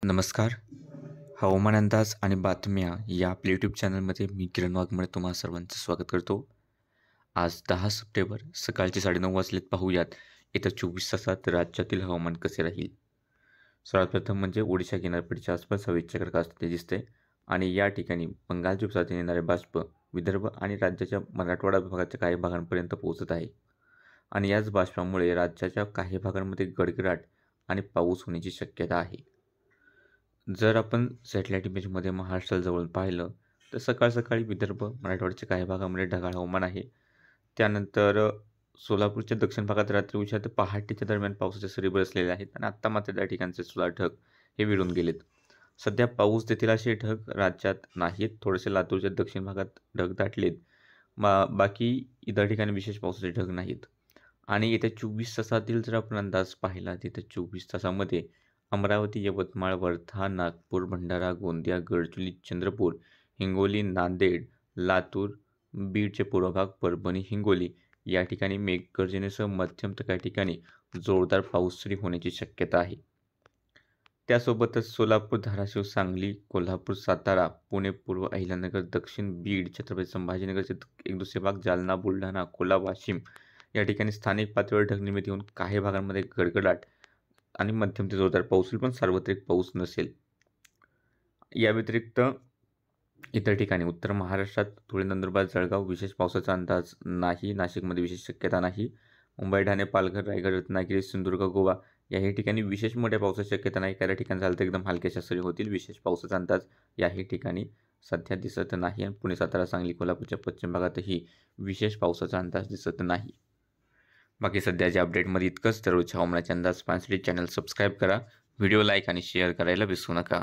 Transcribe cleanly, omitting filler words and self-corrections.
नमस्कार. हवामान अंदाज आणि बातम्या या आपल्या यूट्यूब चॅनलमध्ये मी किरण वाघमारे तुम्हा सर्वांचं स्वागत करतो. आज 10 सप्टेंबर सकाळचे 9:30 वाजलेत. पाहूयात येत्या 24 तासात राज्यातील हवामान कसे राहील. सर्वात प्रथम म्हणजे ओडिशा किनारपट्टीच्या आसपास हवेचे प्रकार असते दिसते आणि या ठिकाणी बंगालच्या उपसागरातून येणारे बाष्प विदर्भ आणि राज्याच्या मराठवाडा विभागाच्या काही भागांपर्यंत पोहोचत आहे आणि याच बाष्पामुळे राज्याच्या काही भागांमध्ये गडगडाट आणि पाऊस होण्याची शक्यता आहे. जर आपण सॅटेलाईट इमेजमध्ये महाराष्ट्राला जवळून पाहिलं, तर सकाळ-सकाळी विदर्भ, मराठवाड्याच्या काही भागामध्ये ढगाळ हवामान आहे. त्यानंतर सोलापूरच्या दक्षिण भागात रात्री उशिरा ते पहाटेच्या दरम्यान पावसाच्या सरी बरसलेल्या आहेत आणि आत्ता मात्र त्या ठिकाणचे सुद्धा ढग हे विरून गेलेत. सध्या पाऊस देतील असे ढग राज्यात नाहीत. थोडेसे लातूरच्या दक्षिण भागात ढग दाटलेत. बाकी इतर ठिकाणी विशेष पावसाचे ढग नाहीत. आणि येत्या 24 तासातील जर आपण अंदाज पाहिला, तर येत्या 24 तासामध्ये अमरावती, यवतमाळ, वर्धा, नागपूर, भंडारा, गोंदिया, गडचिरोली, चंद्रपूर, हिंगोली, नांदेड, लातूर, बीडचे पूर्व भाग, परभणी, हिंगोली या ठिकाणी मेघगर्जनेसह मध्यम तर काही ठिकाणी जोरदार पाऊसही होण्याची शक्यता आहे. त्यासोबतच सोलापूर, धाराशिव, सांगली, कोल्हापूर, सातारा, पुणे, पूर्व अहिल्यानगर, दक्षिण बीड, छत्रपती संभाजीनगरचे एक दुसरे भाग, जालना, बुलढाणा, अकोला, वाशिम या ठिकाणी स्थानिक पातळीवर ढगनिर्मिती होऊन काही भागांमध्ये गडगडाट आणि मध्यम ते जोरदार पाऊस होईल, पण सार्वत्रिक पाऊस नसेल. या व्यतिरिक्त इतर ठिकाणी उत्तर महाराष्ट्रात धुळे, नंदुरबार, जळगाव विशेष पावसाचा अंदाज नाही. नाशिकमध्ये विशेष शक्यता नाही. मुंबई, ठाणे, पालघर, रायगड, रत्नागिरी, सिंधुदुर्ग, गोवा याही ठिकाणी विशेष मोठ्या पावसाची शक्यता नाही. काही ठिकाणी झालं तर एकदम हलक्याशा सरी होतील. विशेष पावसाचा अंदाज याही ठिकाणी सध्या दिसत नाही आणि पुणे, सातारा, सांगली, कोल्हापूरच्या पश्चिम भागातही विशेष पावसाचा अंदाज दिसत नाही. बाकी सध्याच्या अपडेटमध्ये इतकंच. दररोजच्या हवामानाचे अंदाज पाहण्यासाठी चॅनल सबस्क्राईब करा. व्हिडिओ लाईक आणि शेअर करायला विसरू नका.